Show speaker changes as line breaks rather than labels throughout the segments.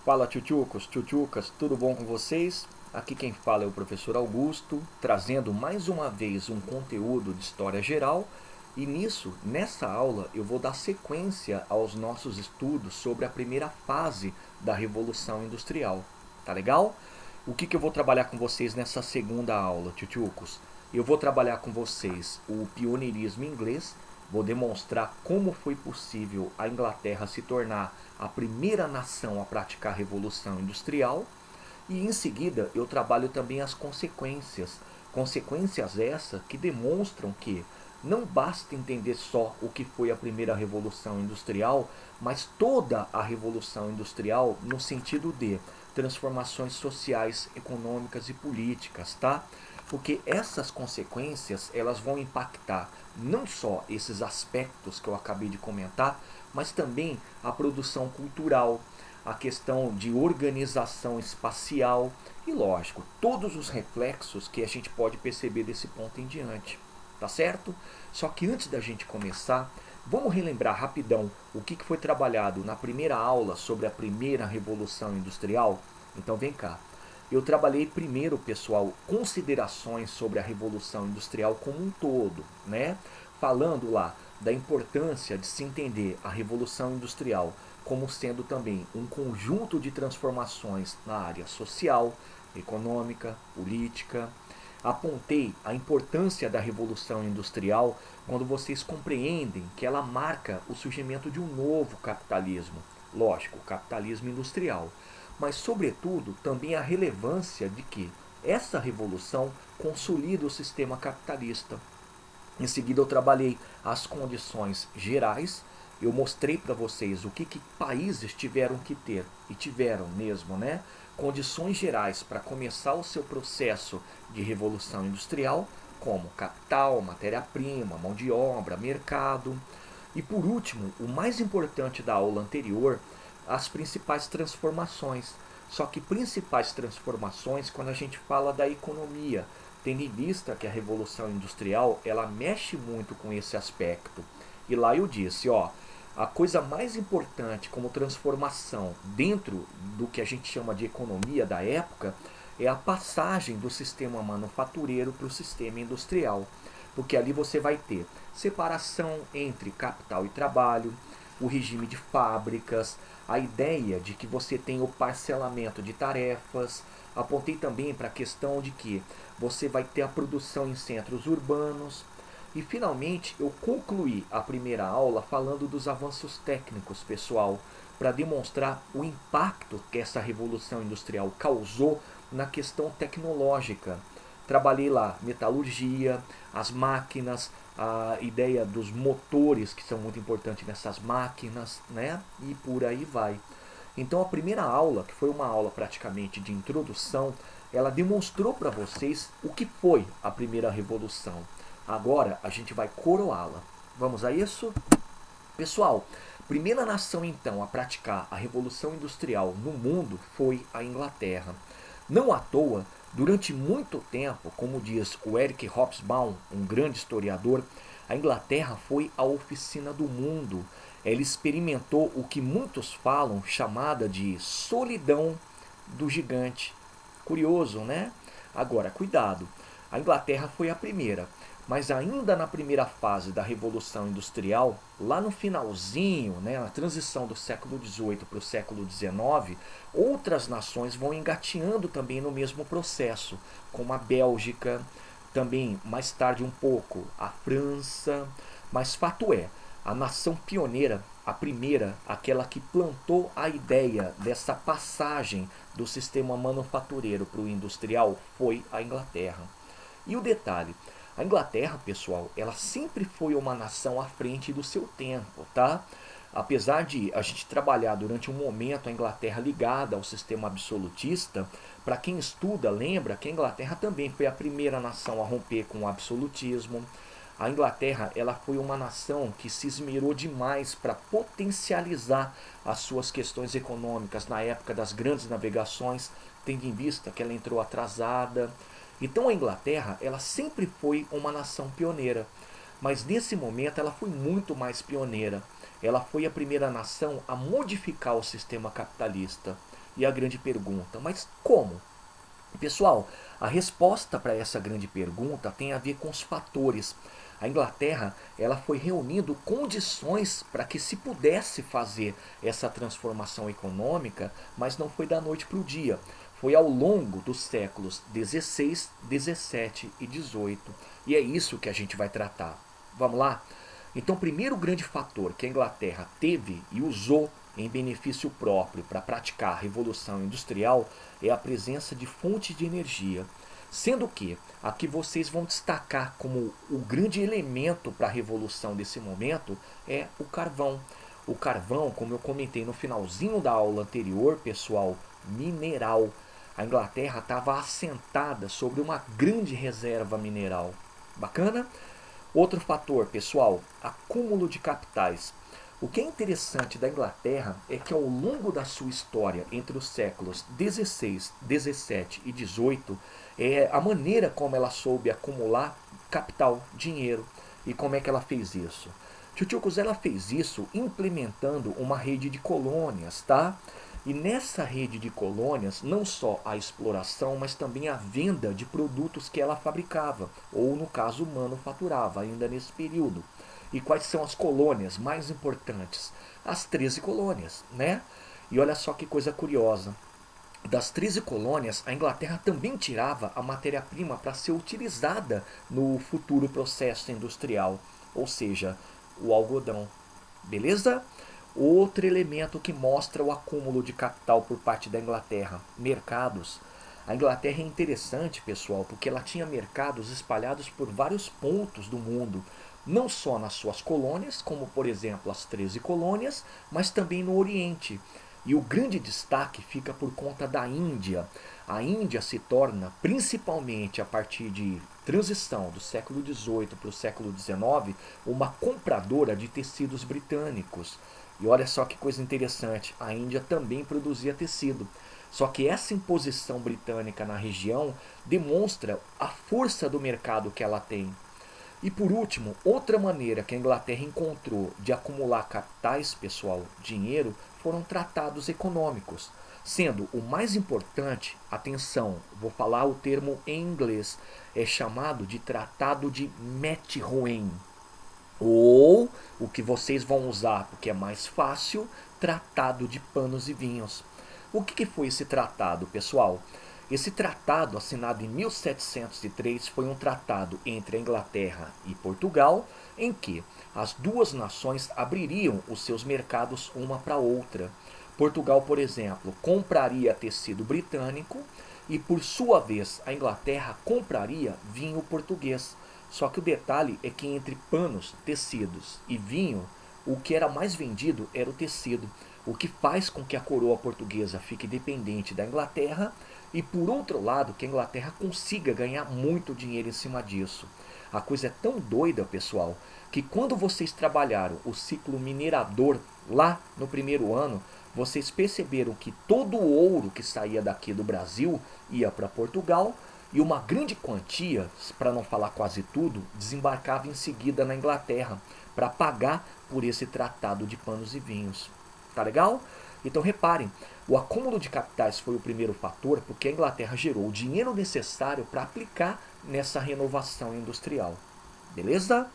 Fala tchutchucos, tchutchucas, tudo bom com vocês? Aqui quem fala é o professor Augusto, trazendo mais uma vez um conteúdo de história geral. E nessa aula, eu vou dar sequência aos nossos estudos sobre a primeira fase da Revolução Industrial. Tá legal? O que eu vou trabalhar com vocês nessa segunda aula, tchutchucos? Eu vou trabalhar com vocês o pioneirismo inglês. Vou demonstrar como foi possível a Inglaterra se tornar a primeira nação a praticar a Revolução Industrial. E em seguida eu trabalho também as consequências. Consequências essas que demonstram que não basta entender só o que foi a primeira Revolução Industrial, mas toda a Revolução Industrial no sentido de transformações sociais, econômicas e políticas, tá? Porque essas consequências elas vão impactar não só esses aspectos que eu acabei de comentar, mas também a produção cultural, a questão de organização espacial e, lógico, todos os reflexos que a gente pode perceber desse ponto em diante. Tá certo? Só que antes da gente começar, vamos relembrar rapidão o que foi trabalhado na primeira aula sobre a primeira Revolução Industrial? Então vem cá. Eu trabalhei primeiro, pessoal, considerações sobre a Revolução Industrial como um todo, né? Falando lá da importância de se entender a Revolução Industrial como sendo também um conjunto de transformações na área social, econômica, política. Apontei a importância da Revolução Industrial quando vocês compreendem que ela marca o surgimento de um novo capitalismo. Lógico, o capitalismo industrial. Mas, sobretudo, também a relevância de que essa revolução consolida o sistema capitalista. Em seguida, eu trabalhei as condições gerais. Eu mostrei para vocês o que países tiveram que ter, e tiveram mesmo, né? Condições gerais para começar o seu processo de revolução industrial, como capital, matéria-prima, mão de obra, mercado. E por último, o mais importante da aula anterior, as principais transformações. Só que principais transformações quando a gente fala da economia, tendo em vista que a Revolução Industrial ela mexe muito com esse aspecto. E lá eu disse, ó, a coisa mais importante como transformação dentro do que a gente chama de economia da época é a passagem do sistema manufatureiro para o sistema industrial. Porque ali você vai ter separação entre capital e trabalho, o regime de fábricas, a ideia de que você tem o parcelamento de tarefas. Apontei também para a questão de que você vai ter a produção em centros urbanos. E finalmente eu concluí a primeira aula falando dos avanços técnicos, pessoal, para demonstrar o impacto que essa revolução industrial causou na questão tecnológica. Trabalhei lá metalurgia, as máquinas, a ideia dos motores que são muito importantes nessas máquinas, né? E por aí vai. Então a primeira aula, que foi uma aula praticamente de introdução, ela demonstrou para vocês o que foi a primeira revolução. Agora a gente vai coroá-la. Vamos a isso? Pessoal, primeira nação então a praticar a revolução industrial no mundo foi a Inglaterra. Não à toa, durante muito tempo, como diz o Eric Hobsbawm, um grande historiador, a Inglaterra foi a oficina do mundo. Ela experimentou o que muitos falam chamada de solidão do gigante. Curioso, né? Agora, cuidado. A Inglaterra foi a primeira, mas ainda na primeira fase da Revolução Industrial, lá no finalzinho, né, na transição do século XVIII para o século XIX, outras nações vão engateando também no mesmo processo, como a Bélgica, também mais tarde um pouco a França. Mas fato é, a nação pioneira, a primeira, aquela que plantou a ideia dessa passagem do sistema manufatureiro para o industrial, foi a Inglaterra. E o detalhe, a Inglaterra, pessoal, ela sempre foi uma nação à frente do seu tempo, tá? Apesar de a gente trabalhar durante um momento a Inglaterra ligada ao sistema absolutista, para quem estuda, lembra que a Inglaterra também foi a primeira nação a romper com o absolutismo. A Inglaterra ela foi uma nação que se esmerou demais para potencializar as suas questões econômicas na época das grandes navegações, tendo em vista que ela entrou atrasada. Então a Inglaterra ela sempre foi uma nação pioneira, mas nesse momento ela foi muito mais pioneira. ela foi a primeira nação a modificar o sistema capitalista. E a grande pergunta, mas como? Pessoal, a resposta para essa grande pergunta tem a ver com os fatores. A Inglaterra, ela foi reunindo condições para que se pudesse fazer essa transformação econômica, mas não foi da noite para o dia. Foi ao longo dos séculos XVI, XVII e XVIII. E é isso que a gente vai tratar. Vamos lá? Então, o primeiro grande fator que a Inglaterra teve e usou em benefício próprio para praticar a Revolução Industrial é a presença de fontes de energia. Sendo que aqui vocês vão destacar como o grande elemento para a revolução desse momento é o carvão. O carvão, como eu comentei no finalzinho da aula anterior, pessoal, mineral. A Inglaterra estava assentada sobre uma grande reserva mineral. Bacana? Outro fator, pessoal, acúmulo de capitais. O que é interessante da Inglaterra é que ao longo da sua história, entre os séculos XVI, XVII e XVIII, a maneira como ela soube acumular capital, dinheiro. E como é que ela fez isso? Tchutchucos, ela fez isso implementando uma rede de colônias, tá? E nessa rede de colônias, não só a exploração, mas também a venda de produtos que ela fabricava, ou no caso manufaturava, ainda nesse período. E quais são as colônias mais importantes? As 13 colônias, né? E olha só que coisa curiosa. Das 13 colônias, a Inglaterra também tirava a matéria-prima para ser utilizada no futuro processo industrial, ou seja, o algodão. Beleza? Outro elemento que mostra o acúmulo de capital por parte da Inglaterra, mercados. A Inglaterra é interessante, pessoal, porque ela tinha mercados espalhados por vários pontos do mundo, não só nas suas colônias, como por exemplo as 13 colônias, mas também no Oriente. E o grande destaque fica por conta da Índia. A Índia se torna, principalmente a partir de transição do século XVIII para o século XIX, uma compradora de tecidos britânicos. E olha só que coisa interessante, a Índia também produzia tecido. Só que essa imposição britânica na região demonstra a força do mercado que ela tem. E por último, outra maneira que a Inglaterra encontrou de acumular capitais, pessoal, dinheiro, foram tratados econômicos. Sendo o mais importante, atenção, vou falar o termo em inglês, é chamado de Tratado de Methuen. Ou, o que vocês vão usar porque é mais fácil, Tratado de Panos e Vinhos. O que foi esse tratado, pessoal? Esse tratado, assinado em 1703, foi um tratado entre a Inglaterra e Portugal, em que as duas nações abririam os seus mercados uma para outra. Portugal, por exemplo, compraria tecido britânico e, por sua vez, a Inglaterra compraria vinho português. Só que o detalhe é que entre panos, tecidos e vinho, o que era mais vendido era o tecido, o que faz com que a coroa portuguesa fique dependente da Inglaterra e, por outro lado, que a Inglaterra consiga ganhar muito dinheiro em cima disso. A coisa é tão doida, pessoal, que quando vocês trabalharam o ciclo minerador lá no primeiro ano, vocês perceberam que todo o ouro que saía daqui do Brasil ia para Portugal e uma grande quantia, para não falar quase tudo, desembarcava em seguida na Inglaterra para pagar por esse tratado de panos e vinhos. Tá legal? Então reparem, o acúmulo de capitais foi o primeiro fator porque a Inglaterra gerou o dinheiro necessário para aplicar nessa renovação industrial. Beleza?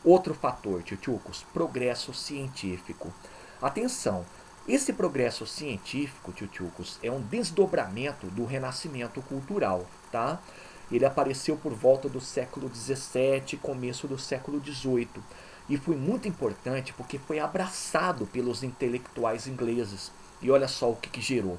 Outro fator, tchutchucos, progresso científico. Atenção, esse progresso científico, tchutchucos, é um desdobramento do renascimento cultural, tá? Ele apareceu por volta do século XVII, começo do século XVIII. E foi muito importante porque foi abraçado pelos intelectuais ingleses. E olha só o que gerou.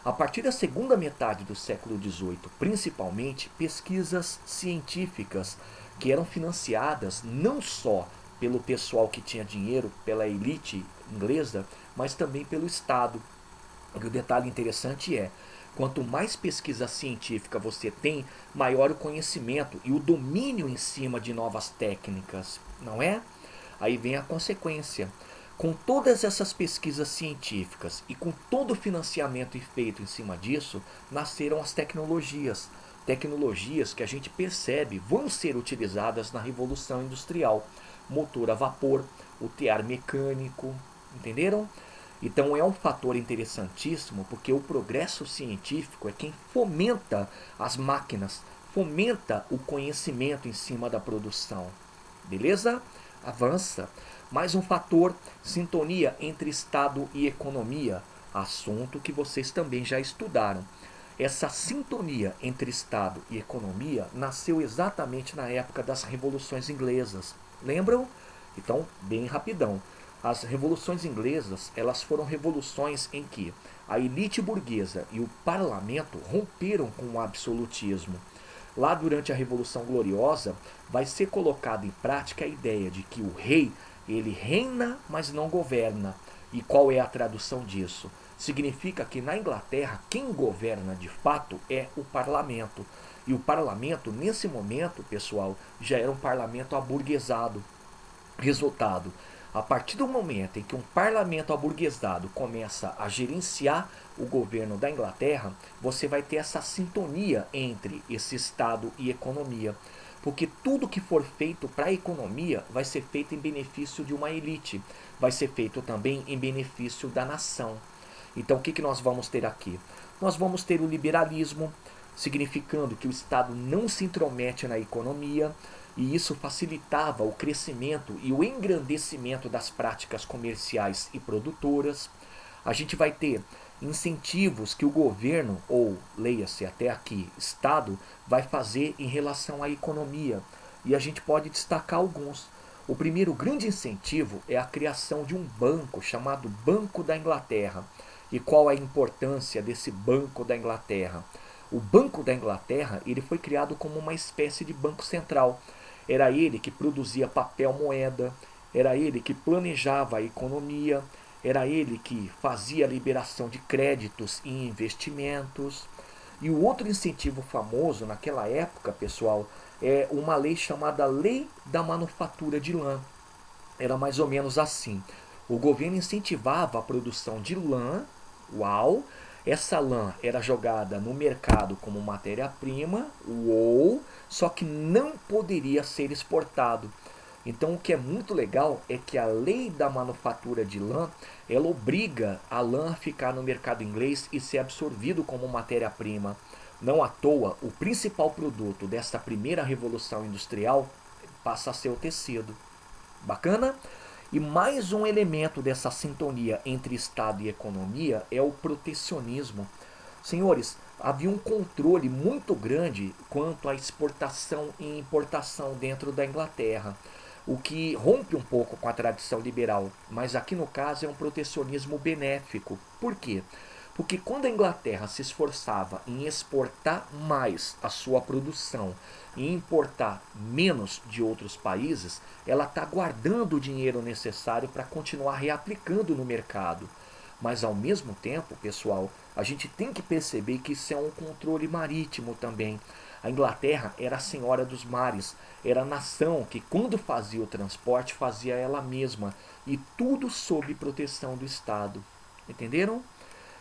A partir da segunda metade do século XVIII, principalmente, pesquisas científicas que eram financiadas não só pelo pessoal que tinha dinheiro, pela elite inglesa, mas também pelo Estado. E o detalhe interessante é, quanto mais pesquisa científica você tem, maior o conhecimento e o domínio em cima de novas técnicas, não é? Aí vem a consequência. Com todas essas pesquisas científicas e com todo o financiamento feito em cima disso, nasceram as tecnologias. Tecnologias que a gente percebe vão ser utilizadas na Revolução Industrial. motor a vapor, o tear mecânico, entenderam? Então é um fator interessantíssimo porque o progresso científico é quem fomenta as máquinas, fomenta o conhecimento em cima da produção. Beleza? Avança. Mais um fator, sintonia entre Estado e economia, assunto que vocês também já estudaram. Essa sintonia entre Estado e economia nasceu exatamente na época das revoluções inglesas. Lembram? Então, bem rapidão. As revoluções inglesas, elas foram revoluções em que a elite burguesa e o parlamento romperam com o absolutismo. Lá durante a Revolução Gloriosa, vai ser colocada em prática a ideia de que o rei, ele reina, mas não governa. E qual é a tradução disso? Significa que na Inglaterra, quem governa de fato é o parlamento. E o parlamento, nesse momento, pessoal, já era um parlamento aburguesado. Resultado, a partir do momento em que um parlamento aburguesado começa a gerenciar o governo da Inglaterra, você vai ter essa sintonia entre esse Estado e economia. Porque tudo que for feito para a economia vai ser feito em benefício de uma elite, vai ser feito também em benefício da nação. Então o que nós vamos ter aqui? Nós vamos ter o liberalismo, significando que o Estado não se intromete na economia, e isso facilitava o crescimento e o engrandecimento das práticas comerciais e produtoras. A gente vai ter incentivos que o governo, ou leia-se até aqui, Estado, vai fazer em relação à economia. E a gente pode destacar alguns. O primeiro grande incentivo é a criação de um banco chamado Banco da Inglaterra. E qual é a importância desse Banco da Inglaterra? O Banco da Inglaterra ele foi criado como uma espécie de banco central. Era ele que produzia papel moeda, era ele que planejava a economia, era ele que fazia a liberação de créditos e investimentos. E o outro incentivo famoso naquela época, pessoal, é uma lei chamada Lei da Manufatura de Lã. Era mais ou menos assim. O governo incentivava a produção de lã, uau, essa lã era jogada no mercado como matéria-prima, uou, só que não poderia ser exportado. Então o que é muito legal é que a lei da manufatura de lã, ela obriga a lã a ficar no mercado inglês e ser absorvido como matéria-prima. Não à toa, o principal produto desta primeira revolução industrial passa a ser o tecido. Bacana? E mais um elemento dessa sintonia entre Estado e economia é o protecionismo. Senhores, havia um controle muito grande quanto à exportação e importação dentro da Inglaterra, o que rompe um pouco com a tradição liberal, mas aqui no caso é um protecionismo benéfico. Por quê? Porque quando a Inglaterra se esforçava em exportar mais a sua produção e importar menos de outros países, ela está guardando o dinheiro necessário para continuar reaplicando no mercado. Mas ao mesmo tempo, pessoal, a gente tem que perceber que isso é um controle marítimo também. A Inglaterra era a senhora dos mares, era a nação que quando fazia o transporte fazia ela mesma, e tudo sob proteção do Estado. Entenderam?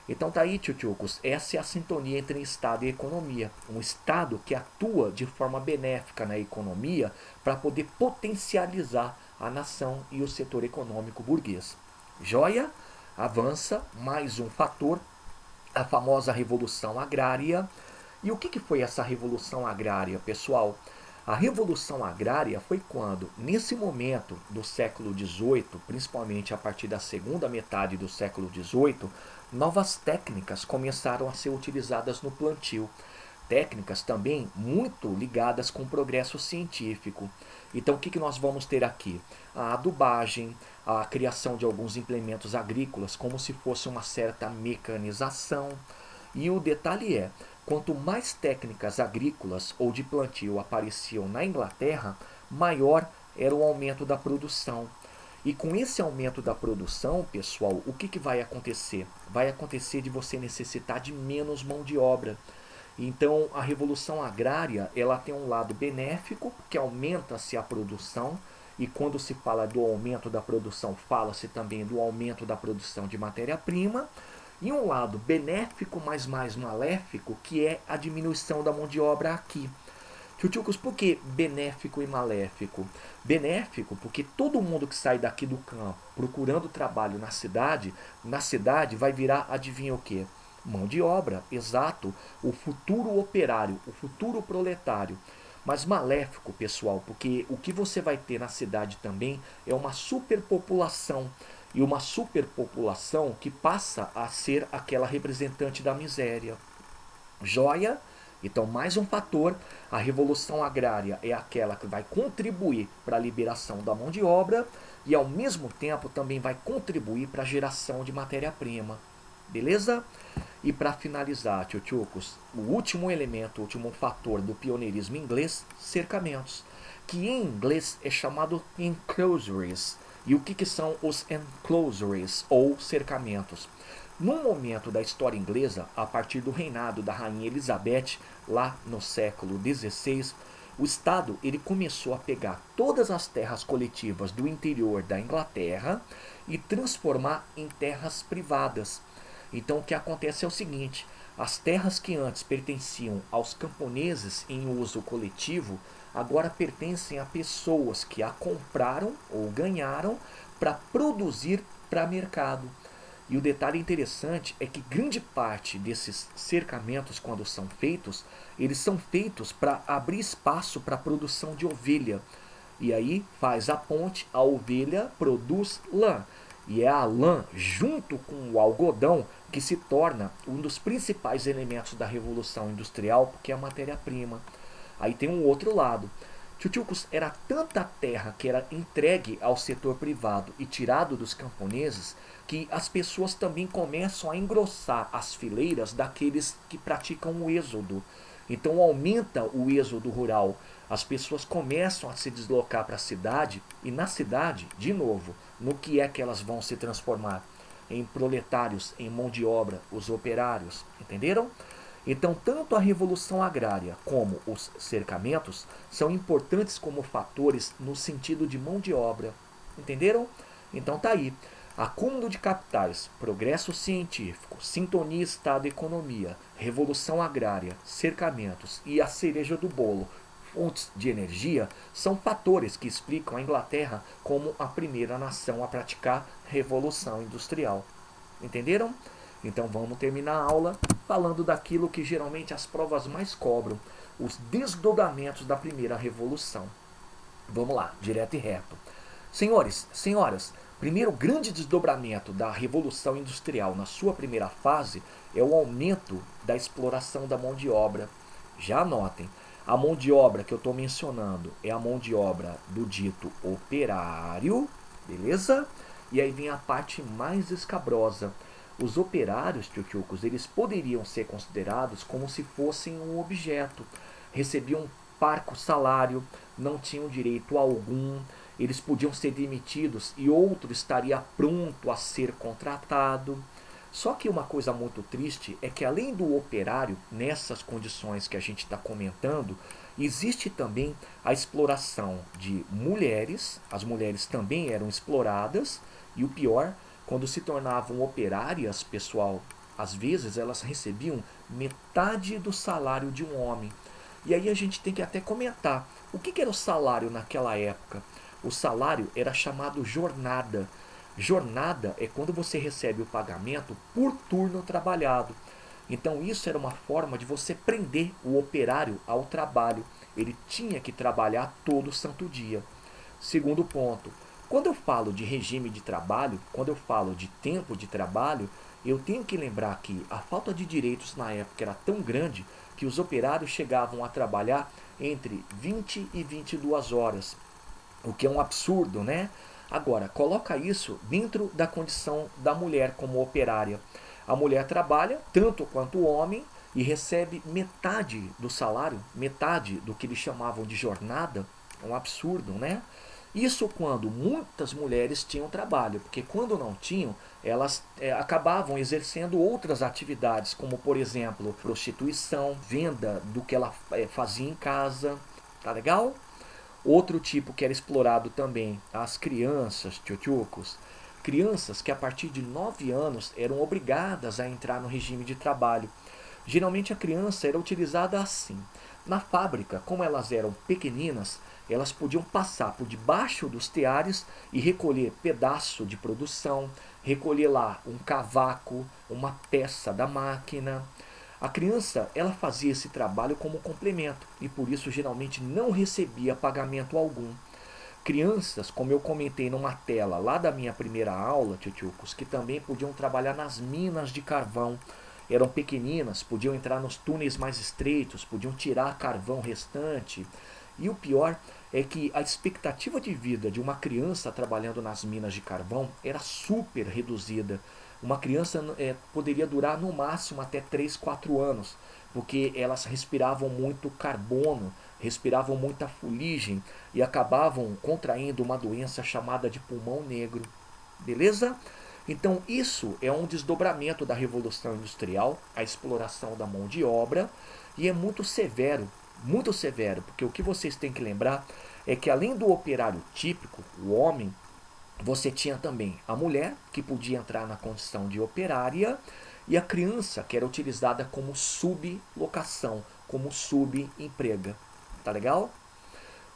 Então tá aí, tchutchucos, essa é a sintonia entre Estado e economia. Um Estado que atua de forma benéfica na economia para poder potencializar a nação e o setor econômico burguês. Joia? Avança mais um fator, a famosa Revolução Agrária. E o que foi essa Revolução Agrária, pessoal? A Revolução Agrária foi quando, nesse momento do século XVIII, principalmente a partir da segunda metade do século XVIII, novas técnicas começaram a ser utilizadas no plantio. Técnicas também muito ligadas com o progresso científico. Então o que nós vamos ter aqui? A adubagem, a criação de alguns implementos agrícolas, como se fosse uma certa mecanização. E o detalhe é, quanto mais técnicas agrícolas ou de plantio apareciam na Inglaterra, maior era o aumento da produção. E com esse aumento da produção, pessoal, o que vai acontecer? Vai acontecer de você necessitar de menos mão de obra. Então, a revolução agrária, ela tem um lado benéfico, que aumenta-se a produção, e quando se fala do aumento da produção, fala-se também do aumento da produção de matéria-prima, e um lado benéfico, mas mais maléfico, que é a diminuição da mão de obra aqui. Tchutchucos, por que benéfico e maléfico? Benéfico porque todo mundo que sai daqui do campo procurando trabalho na cidade vai virar, adivinha o quê? Mão de obra, exato, o futuro operário, o futuro proletário. Mas maléfico, pessoal, porque o que você vai ter na cidade também é uma superpopulação. E uma superpopulação que passa a ser aquela representante da miséria. Joia? Então, mais um fator, a revolução agrária é aquela que vai contribuir para a liberação da mão de obra e, ao mesmo tempo, também vai contribuir para a geração de matéria-prima. Beleza? E para finalizar, tchutchucos, o último elemento, o último fator do pioneirismo inglês, cercamentos, que em inglês é chamado enclosures. E o que são os enclosures, ou cercamentos? Num momento da história inglesa, a partir do reinado da rainha Elizabeth, lá no século XVI, o Estado ele começou a pegar todas as terras coletivas do interior da Inglaterra e transformar em terras privadas. Então o que acontece é o seguinte, as terras que antes pertenciam aos camponeses em uso coletivo, agora pertencem a pessoas que a compraram ou ganharam para produzir para mercado. E o detalhe interessante é que grande parte desses cercamentos, quando são feitos, eles são feitos para abrir espaço para a produção de ovelha. E aí faz a ponte, a ovelha produz lã. E é a lã, junto com o algodão, que se torna um dos principais elementos da Revolução Industrial, porque é a matéria-prima. Aí tem um outro lado. Tchutchucos, era tanta terra que era entregue ao setor privado e tirado dos camponeses que as pessoas também começam a engrossar as fileiras daqueles que praticam o êxodo. Então aumenta o êxodo rural. As pessoas começam a se deslocar para a cidade e na cidade, de novo, no que é que elas vão se transformar? Em proletários, em mão de obra, os operários. Entenderam? Então, tanto a revolução agrária como os cercamentos são importantes como fatores no sentido de mão de obra. Entenderam? Então tá aí. Acúmulo de capitais, progresso científico, sintonia Estado-economia, revolução agrária, cercamentos e a cereja do bolo, fontes de energia, são fatores que explicam a Inglaterra como a primeira nação a praticar revolução industrial. Entenderam? Então vamos terminar a aula falando daquilo que geralmente as provas mais cobram, os desdobramentos da primeira revolução. Vamos lá, direto e reto. Senhores, senhoras, primeiro grande desdobramento da Revolução Industrial na sua primeira fase é o aumento da exploração da mão de obra. Já anotem, a mão de obra que eu estou mencionando é a mão de obra do dito operário, beleza? E aí vem a parte mais escabrosa. Os operários, tchutchucos, eles poderiam ser considerados como se fossem um objeto. Recebiam parco salário, não tinham direito algum, eles podiam ser demitidos e outro estaria pronto a ser contratado. Só que uma coisa muito triste é que além do operário, nessas condições que a gente está comentando, existe também a exploração de mulheres, as mulheres também eram exploradas, e o pior, quando se tornavam operárias, pessoal, às vezes elas recebiam metade do salário de um homem. E aí a gente tem que até comentar, o que era o salário naquela época? O salário era chamado jornada. Jornada é quando você recebe o pagamento por turno trabalhado. Então isso era uma forma de você prender o operário ao trabalho. Ele tinha que trabalhar todo santo dia. Segundo ponto, quando eu falo de regime de trabalho, quando eu falo de tempo de trabalho, eu tenho que lembrar que a falta de direitos na época era tão grande que os operários chegavam a trabalhar entre 20 e 22 horas, o que é um absurdo, né? Agora, coloca isso dentro da condição da mulher como operária. A mulher trabalha tanto quanto o homem e recebe metade do salário, metade do que eles chamavam de jornada. É um absurdo, né? Isso quando muitas mulheres tinham trabalho, porque quando não tinham, elas acabavam exercendo outras atividades, como por exemplo, prostituição, venda do que ela fazia em casa. Tá legal? Outro tipo que era explorado também, as crianças, tchutchucos. Crianças que a partir de 9 anos eram obrigadas a entrar no regime de trabalho. Geralmente a criança era utilizada assim. Na fábrica, como elas eram pequeninas, elas podiam passar por debaixo dos teares e recolher pedaço de produção, recolher lá um cavaco, uma peça da máquina. A criança, ela fazia esse trabalho como complemento e por isso geralmente não recebia pagamento algum. Crianças, como eu comentei numa tela lá da minha primeira aula, tchutchucos, que também podiam trabalhar nas minas de carvão. Eram pequeninas, podiam entrar nos túneis mais estreitos, podiam tirar carvão restante. E o pior é que a expectativa de vida de uma criança trabalhando nas minas de carvão era super reduzida. Uma criança poderia durar no máximo até 3, 4 anos, porque elas respiravam muito carbono, respiravam muita fuligem e acabavam contraindo uma doença chamada de pulmão negro. Beleza? Então isso é um desdobramento da Revolução Industrial, a exploração da mão de obra, e é muito severo, porque o que vocês têm que lembrar é que além do operário típico, o homem, você tinha também a mulher, que podia entrar na condição de operária, e a criança, que era utilizada como sublocação, como subemprega. Tá legal?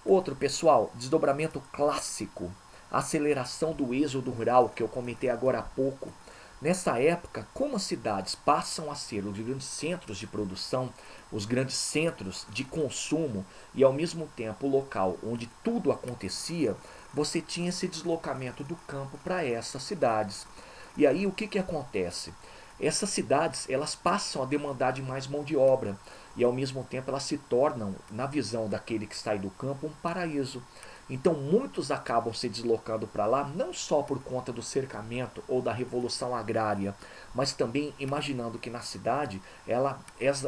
Outro, pessoal, desdobramento clássico, aceleração do êxodo rural, que eu comentei agora há pouco. Nessa época, como as cidades passam a ser os grandes centros de produção, os grandes centros de consumo e ao mesmo tempo o local onde tudo acontecia, você tinha esse deslocamento do campo para essas cidades. E aí o que acontece? Essas cidades, elas passam a demandar de mais mão de obra e ao mesmo tempo elas se tornam, na visão daquele que sai do campo, um paraíso. Então muitos acabam se deslocando para lá não só por conta do cercamento ou da revolução agrária, mas também imaginando que na cidade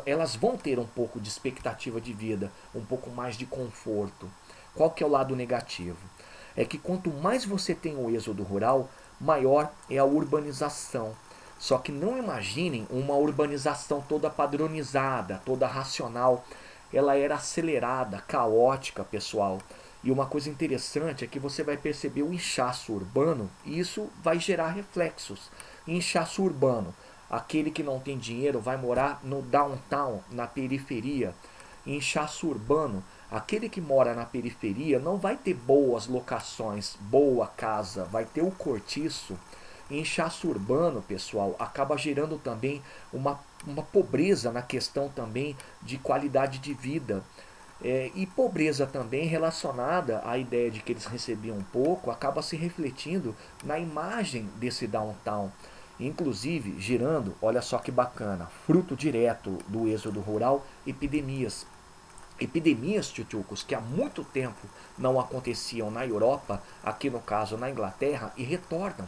elas vão ter um pouco de expectativa de vida, um pouco mais de conforto. Qual que é o lado negativo? É que quanto mais você tem o êxodo rural, maior é a urbanização. Só que não imaginem uma urbanização toda padronizada, toda racional. Ela era acelerada, caótica, pessoal. E uma coisa interessante é que você vai perceber o inchaço urbano e isso vai gerar reflexos. Inchaço urbano, aquele que não tem dinheiro vai morar no downtown, na periferia. Inchaço urbano, aquele que mora na periferia não vai ter boas locações, boa casa, vai ter o cortiço. Inchaço urbano, pessoal, acaba gerando também uma pobreza na questão também de qualidade de vida. E pobreza também relacionada à ideia de que eles recebiam pouco, acaba se refletindo na imagem desse downtown. Inclusive gerando, olha só que bacana, fruto direto do êxodo rural, epidemias. Epidemias, tchutchucos, que há muito tempo não aconteciam na Europa, aqui no caso na Inglaterra, e retornam.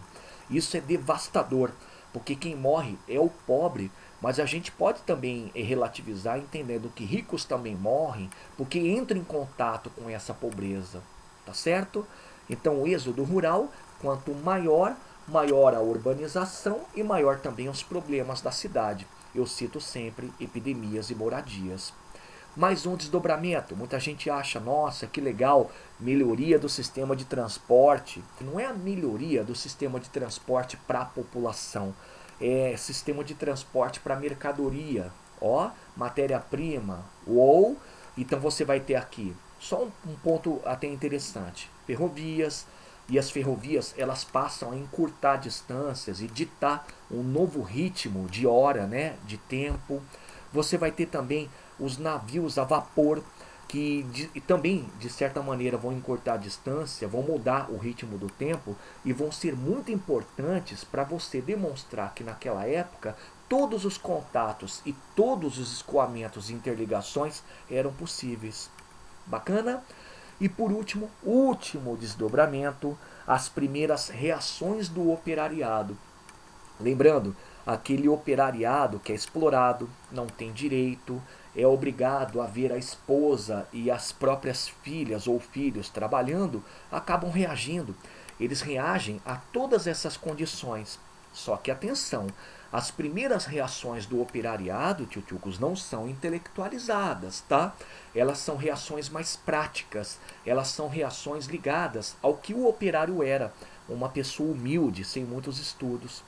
Isso é devastador, porque quem morre é o pobre, mas a gente pode também relativizar entendendo que ricos também morrem, porque entram em contato com essa pobreza, tá certo? Então o êxodo rural, quanto maior, maior a urbanização e maior também os problemas da cidade. Eu cito sempre epidemias e moradias. Mais um desdobramento. Muita gente acha, nossa, que legal, melhoria do sistema de transporte. Não é a melhoria do sistema de transporte para a população, é sistema de transporte para mercadoria. Ó, matéria-prima. Ou, então você vai ter aqui, só um ponto até interessante. Ferrovias, e as ferrovias elas passam a encurtar distâncias e ditar um novo ritmo de hora, né, de tempo. Você vai ter também os navios a vapor, que também, de certa maneira, vão encurtar a distância, vão mudar o ritmo do tempo e vão ser muito importantes para você demonstrar que naquela época todos os contatos e todos os escoamentos e interligações eram possíveis. Bacana? E por último, último desdobramento, as primeiras reações do operariado. Lembrando, aquele operariado que é explorado, não tem direito, é obrigado a ver a esposa e as próprias filhas ou filhos trabalhando, acabam reagindo. Eles reagem a todas essas condições. Só que atenção, as primeiras reações do operariado, tchutchucos, não são intelectualizadas, tá? Elas são reações mais práticas, elas são reações ligadas ao que o operário era, uma pessoa humilde, sem muitos estudos.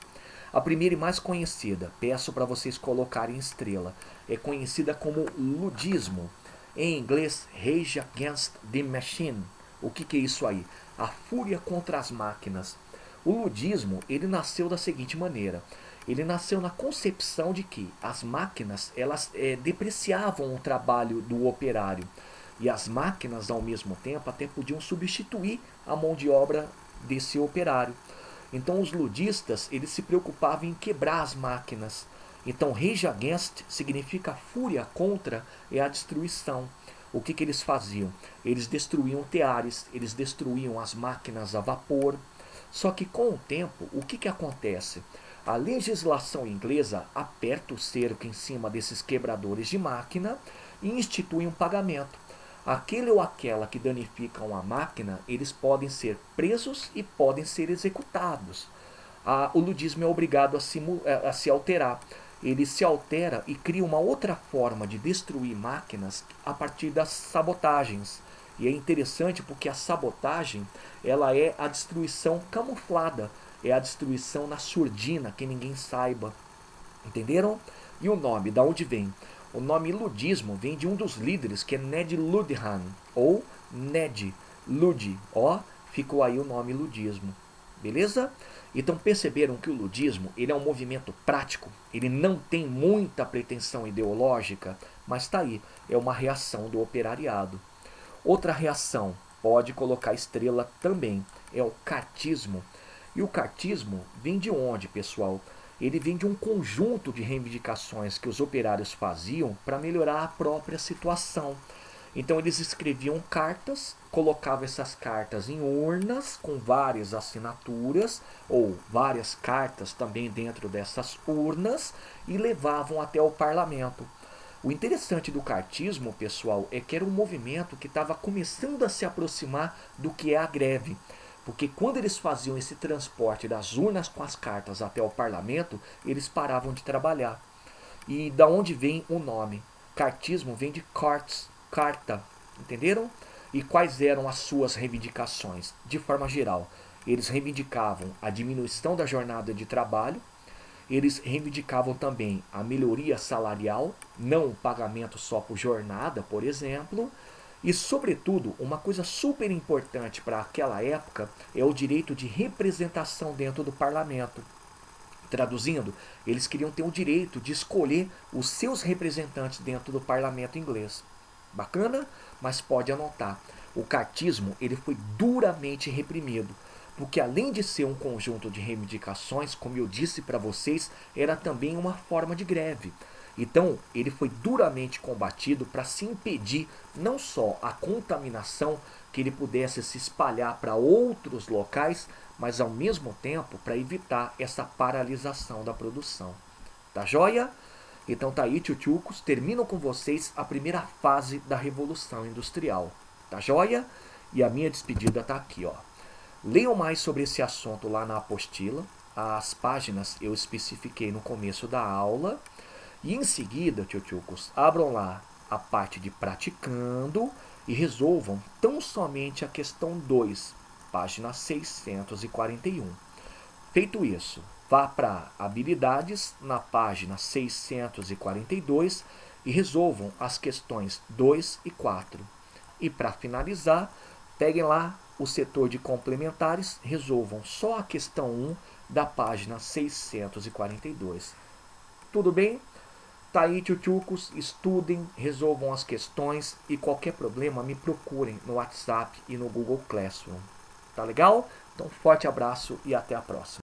A primeira e mais conhecida, peço para vocês colocarem estrela, é conhecida como ludismo. Em inglês, Rage Against the Machine. O que é isso aí? A fúria contra as máquinas. O ludismo, ele nasceu da seguinte maneira. Ele nasceu na concepção de que as máquinas, elas depreciavam o trabalho do operário. E as máquinas, ao mesmo tempo, até podiam substituir a mão de obra desse operário. Então os ludistas, eles se preocupavam em quebrar as máquinas. Então rage against significa fúria contra, é a destruição. O que eles faziam? Eles destruíam teares, eles destruíam as máquinas a vapor. Só que com o tempo, o que acontece? A legislação inglesa aperta o cerco em cima desses quebradores de máquina e institui um pagamento. Aquele ou aquela que danificam a máquina, eles podem ser presos e podem ser executados. O ludismo é obrigado a se alterar. Ele se altera e cria uma outra forma de destruir máquinas a partir das sabotagens. E é interessante porque a sabotagem, ela é a destruição camuflada, é a destruição na surdina, que ninguém saiba. Entenderam? E o nome, da onde vem? O nome ludismo vem de um dos líderes, que é Ned Luddiham, ou Ned Lud. Ó, ficou aí o nome ludismo. Beleza? Então perceberam que o ludismo, ele é um movimento prático, ele não tem muita pretensão ideológica, mas está aí, é uma reação do operariado. Outra reação, pode colocar estrela também, é o cartismo. E o cartismo vem de onde, pessoal? Ele vem de um conjunto de reivindicações que os operários faziam para melhorar a própria situação. Então eles escreviam cartas, colocavam essas cartas em urnas com várias assinaturas, ou várias cartas também dentro dessas urnas, e levavam até o parlamento. O interessante do cartismo, pessoal, é que era um movimento que estava começando a se aproximar do que é a greve. Porque quando eles faziam esse transporte das urnas com as cartas até o parlamento, eles paravam de trabalhar. E da onde vem o nome? Cartismo vem de carts, carta, entenderam? E quais eram as suas reivindicações? De forma geral, eles reivindicavam a diminuição da jornada de trabalho, eles reivindicavam também a melhoria salarial, não o pagamento só por jornada, por exemplo, e, sobretudo, uma coisa super importante para aquela época é o direito de representação dentro do parlamento. Traduzindo, eles queriam ter o direito de escolher os seus representantes dentro do parlamento inglês. Bacana? Mas pode anotar, o cartismo ele foi duramente reprimido, porque além de ser um conjunto de reivindicações, como eu disse para vocês, era também uma forma de greve. Então, ele foi duramente combatido para se impedir não só a contaminação, que ele pudesse se espalhar para outros locais, mas ao mesmo tempo para evitar essa paralisação da produção. Tá joia? Então tá aí, tchutchucos, termino com vocês a primeira fase da Revolução Industrial. Tá joia? E a minha despedida tá aqui, ó. Leiam mais sobre esse assunto lá na apostila. As páginas eu especifiquei no começo da aula. E em seguida, tchutchucos, abram lá a parte de praticando e resolvam tão somente a questão 2, página 641. Feito isso, vá para habilidades na página 642 e resolvam as questões 2 e 4. E para finalizar, peguem lá o setor de complementares, resolvam só a questão 1 da página 642. Tudo bem? Tá aí, tchutchucos, estudem, resolvam as questões e qualquer problema me procurem no WhatsApp e no Google Classroom. Tá legal? Então, forte abraço e até a próxima.